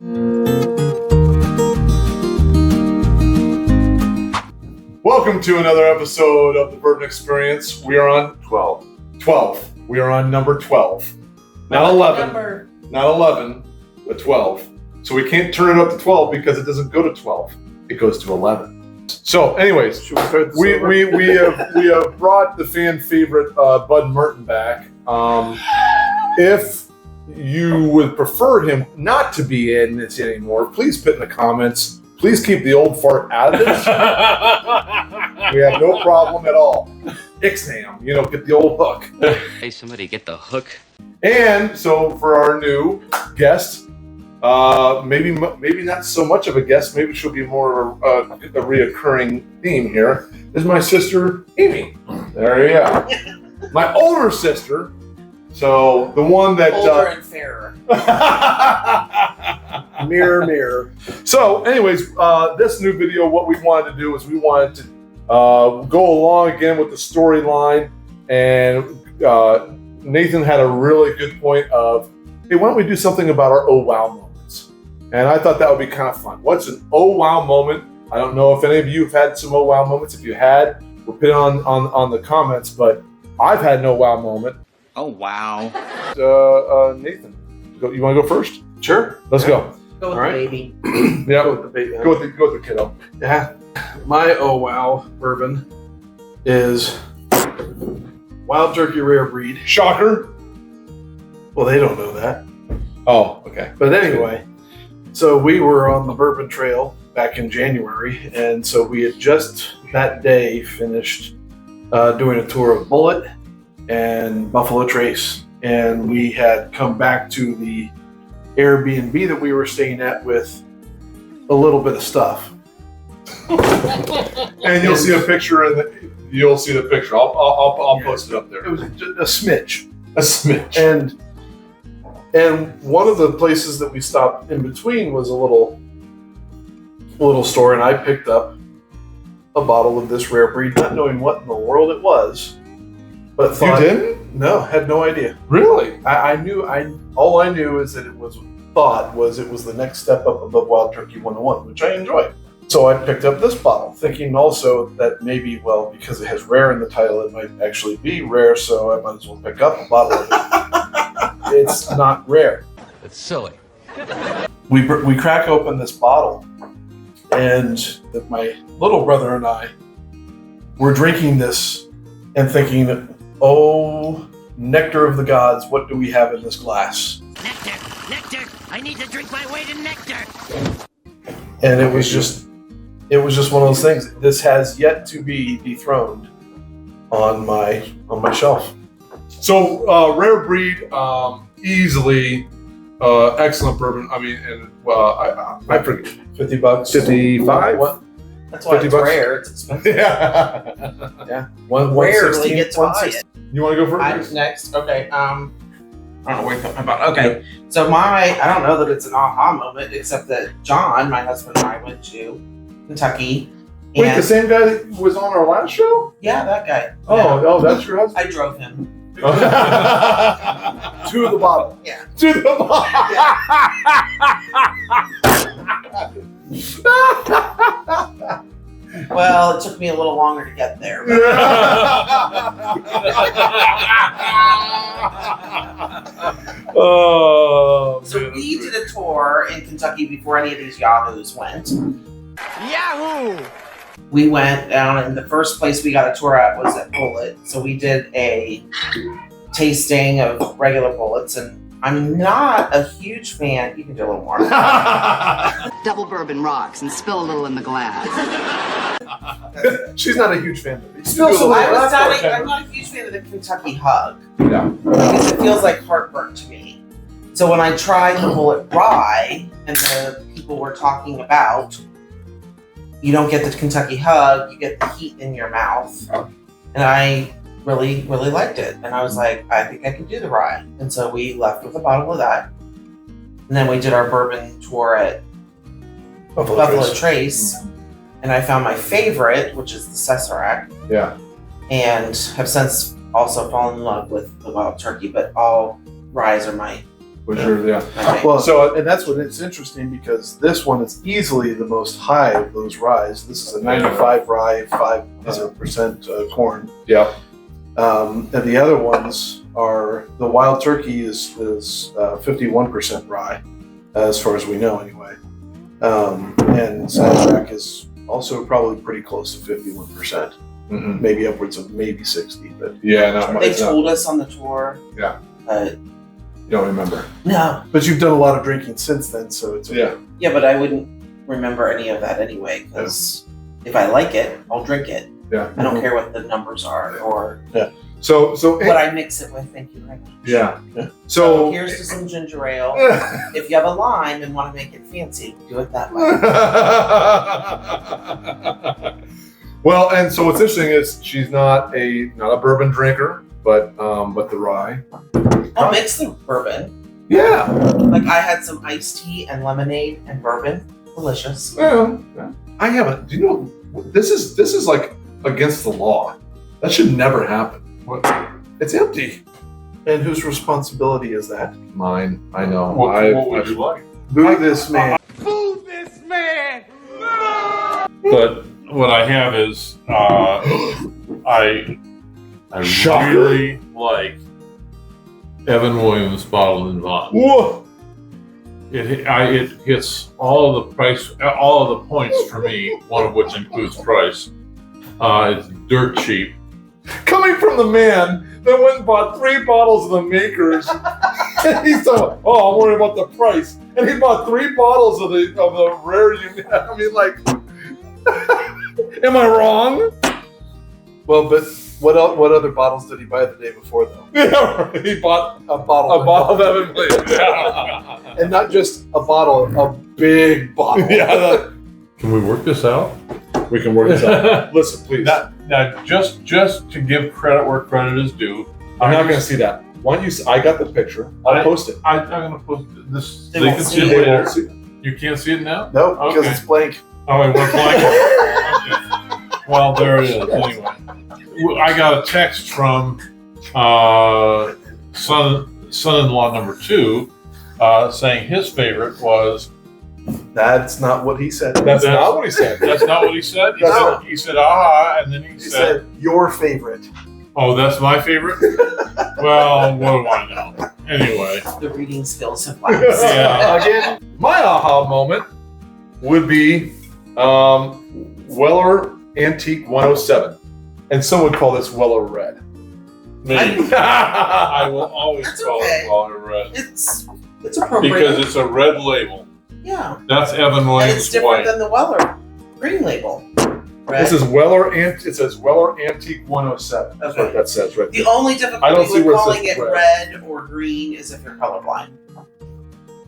Welcome to another episode of the Bourbon Experience. We are on 12. We are on number 12. Not 11. Not 11, but 12. So we can't turn it up to 12 because it doesn't go to 12. It goes to 11. So, anyways, we have brought the fan favorite Bud Merton back. If you would prefer him not to be in this anymore, please put in the comments. Please keep the old fart out of this. We have no problem at all. Ixnam, get the old hook. Hey, somebody get the hook. And so for our new guest, maybe not so much of a guest, maybe she'll be more of a reoccurring theme here, is my sister, Amy. There you go. My older sister. So the one that... Older and fairer. Mirror, mirror. So anyways, this new video, what we wanted to do is we wanted to go along again with the storyline, and Nathan had a really good point of, hey, why don't we do something about our oh wow moments? And I thought that would be kind of fun. What's an oh wow moment? I don't know if any of you have had some oh wow moments. If you had, we'll put it on the comments, but I've had no wow moment. Oh, wow. Nathan, you want to go first? Sure. Let's go. Go with the baby. Yeah, Go with the baby. go with the kiddo. Yeah. My oh wow bourbon is Wild Turkey Rare Breed. Shocker. Well, they don't know that. Oh, okay. But anyway, so we were on the Bourbon Trail back in January, and so we had just that day finished doing a tour of Bullet and Buffalo Trace, and we had come back to the Airbnb that we were staying at with a little bit of stuff. And you'll see a picture you'll see the picture. I'll post it up there. It was just a smidge. A smidge. And one of the places that we stopped in between was a little store, and I picked up a bottle of this rare breed, not knowing what in the world it was. But thought, you didn't? No, had no idea. Really? I knew all I knew is that it was the next step up above Wild Turkey 101, which I enjoy. So I picked up this bottle, thinking also that maybe, well, because it has rare in the title, it might actually be rare, so I might as well pick up a bottle of it. It's not rare. It's silly. We crack open this bottle, and my little brother and I were drinking this and thinking, oh, nectar of the gods, what do we have in this glass? Nectar! I need to drink my weight in nectar! And it was just one of those things. This has yet to be dethroned on my shelf. So rare breed, easily excellent bourbon. I mean, and I forget. $50. 55? What? That's why it's $50? rare. It's expensive. Yeah. Rarely gets by it. You want to go I'm first? next. Okay. I don't know where you're talking about. Okay. So I don't know that it's an aha moment, except that John, my husband, and I went to Kentucky. Wait, and the same guy that was on our last show? yeah, that guy. Oh, that's your husband? I drove him. To To the bottle. Yeah. the bottom. Well, it took me a little longer to get there. But Oh, so man, we that's did a tour in Kentucky before any of these yahoos went. Yahoo! We went down, and the first place we got a tour at was at Bullet. So we did a tasting of regular Bullets, and I'm not a huge fan. You can do a little more. Double bourbon rocks and spill a little in the glass. She's not a huge fan of it. I'm not a huge fan of the Kentucky Hug. Yeah. Because it feels like heartburn to me. So when I tried the Bullet Rye, and the people were talking about, you don't get the Kentucky Hug, you get the heat in your mouth. And I really, really liked it. And I was like, I think I can do the rye. And so we left with a bottle of that. And then we did our bourbon tour at Buffalo Trace. And I found my favorite, which is the Sazerac. Yeah. And have since also fallen in love with the Wild Turkey, but all ryes are my Was yours, yeah. Well, So- and that's what it's interesting because this one is easily the most high of those ryes. This is a 95 rye, 5% corn. Yeah. And the other ones are the Wild Turkey is 51% rye, as far as we know anyway. And Sidetrack is also probably pretty close to 51%, Mm-hmm. maybe upwards of maybe 60. But Yeah, not much. They told us on the tour. Yeah. But You don't remember. no. but you've done a lot of drinking since then, so it's Yeah. Yeah, but I wouldn't remember any of that anyway, because if I like it, I'll drink it. Yeah. I don't care what the numbers are or So what I mix it with. Thank you very much. yeah. So So here's to some ginger ale. If you have a lime and want to make it fancy, do it that way. well, and so what's interesting is she's not a bourbon drinker, but the rye. I'll mix the bourbon. Yeah. Like I had some iced tea and lemonade and bourbon. Delicious. Well, I haven't. Do you know this is like against the law? That should never happen. What? It's empty. And whose responsibility is that? Mine. I know. What would you like? Boo this man. But what I have is I Shocker. really like Evan Williams bottled in vodka. Whoa. It hits all of the points for me. One of which includes price. It's dirt cheap. Coming from the man that went and bought 3 bottles of the makers. And he's so, I'm worried about the price. And he bought 3 bottles of the rare unit. I mean, like, am I wrong? Well, but what other bottles did he buy the day before, though? Yeah, he bought A bottle. a bottle of Evan Williams. And not just a bottle, a big bottle. Yeah, Can we work this out? we can work this out. Listen, please. Now, just to give credit where credit is due, I'm not going to see that. Why don't you? I got the picture. I'll post it. I'm going to post this. They They won't can see see it They later. won't see it. You can't see it now? No, because Okay. it's blank. Oh, it went blank. Okay. Well, there it is. Anyway, I got a text from son-in-law number 2 saying his favorite was. That's not what he said. That's not what he said. That's not what he said. No. He said, aha, and then he He said, said your favorite. oh, that's my favorite. Well, what do I know? Anyway, The reading skills have lapsed. Yeah. Again, my aha moment would be Weller Antique 107. And some would call this Weller Red. me, I will always That's call okay. it Waller Red It's appropriate. because it's a red label. yeah. That's Evan And it's Williams different white. than the Weller green label. Red. This is it says Weller Antique 107. That's what Okay. that says right The there. only I don't difficulty see with where it calling says it red or green is if you're colorblind.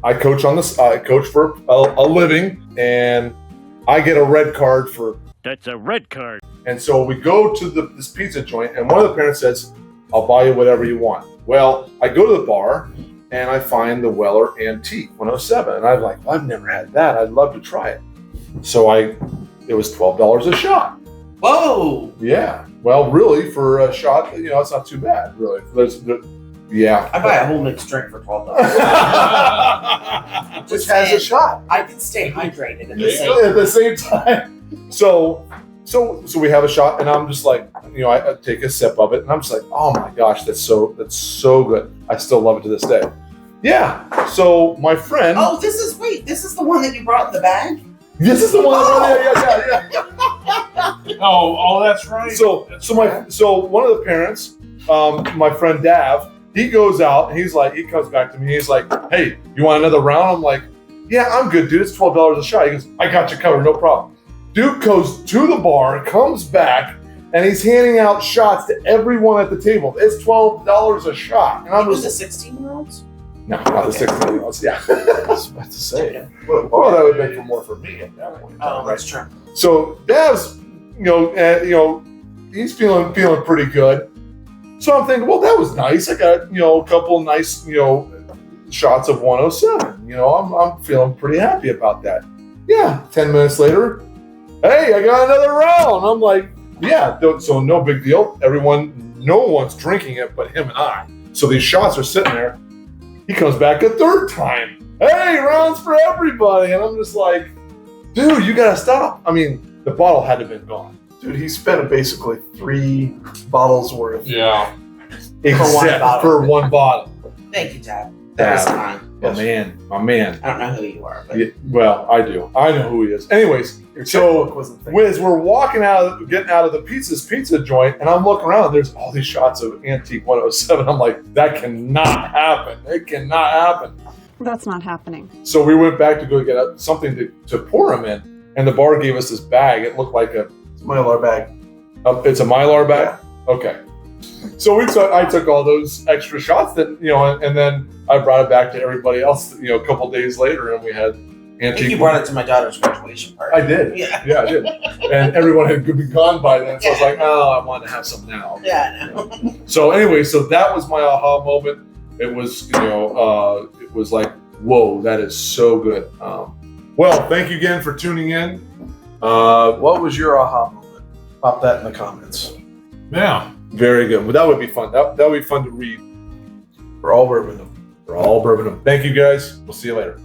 I coach on this. I coach for a living, and I get a red card for. That's a red card. And so we go to this pizza joint, and one of the parents says, "I'll buy you whatever you want." Well, I go to the bar, and I find the Weller Antique 107, and I'm like, well, "I've never had that. I'd love to try it." So it was $12 a shot. Whoa! Yeah. Well, really, for a shot, it's not too bad, really. Yeah. I buy a whole mixed drink for $12. Which has a shot. I can stay hydrated at the There you same go. At the same time. So we have a shot, and I'm just like, I take a sip of it, and I'm just like, oh my gosh, that's so good. I still love it to this day. Yeah. So my friend, Oh, this is the one that you brought in the bag? this is the one. Yeah. Oh, that's right. So one of the parents, my friend Dav, he goes out and he comes back to me. He's like, "Hey, you want another round?" I'm like, "Yeah, I'm good, dude. It's $12 a shot." He goes, "I got you covered, no problem." Dude goes to the bar, comes back, and he's handing out shots to everyone at the table. It's $12 a shot, and I'm Was just it 16-year-olds? no, not the 16-year-olds. Yeah. I was about to say. Well, that would have been more for me at that point. in time, Oh, right? that's true. So Dav's, he's feeling pretty good. So I'm thinking, well, that was nice. I got, a couple nice, shots of 107. I'm feeling pretty happy about that. Yeah. 10 minutes later, hey, I got another round. I'm like, yeah. So no big deal. No one's drinking it but him and I. So these shots are sitting there. He comes back a third time. Hey, rounds for everybody. And I'm just like, dude, you gotta stop. I mean, the bottle had to have been gone. Dude, he spent basically 3 bottles worth. Yeah. Except for one bottle. Thank you, Dad. That was kind. My man. I don't know who you are, but Yeah, well, I do. I know who he is. Anyways, so Wiz, we're walking getting out of the pizza joint, and I'm looking around. There's all these shots of Antique 107. I'm like, that cannot happen. It cannot happen. That's not happening. So we went back to go get something to pour them in, and the bar gave us this bag. It looked like a Mylar bag. It's a Mylar bag. Okay. So I took all those extra shots that and then I brought it back to everybody else. A couple days later, and we had I think Antique. you brought it to my daughter's graduation party. I did. Yeah. Yeah, I did. And everyone had been gone by then, so I was like, oh, I want to have some now. Yeah, I know. So anyway, so that was my aha moment. It was, it was like, whoa, that is so good. Well, thank you again for tuning in. What was your aha moment? Pop that in the comments. Yeah. Very good. Well, that would be fun. That would be fun to read. For all bourbon. For all bourbon. Thank you guys. We'll see you later.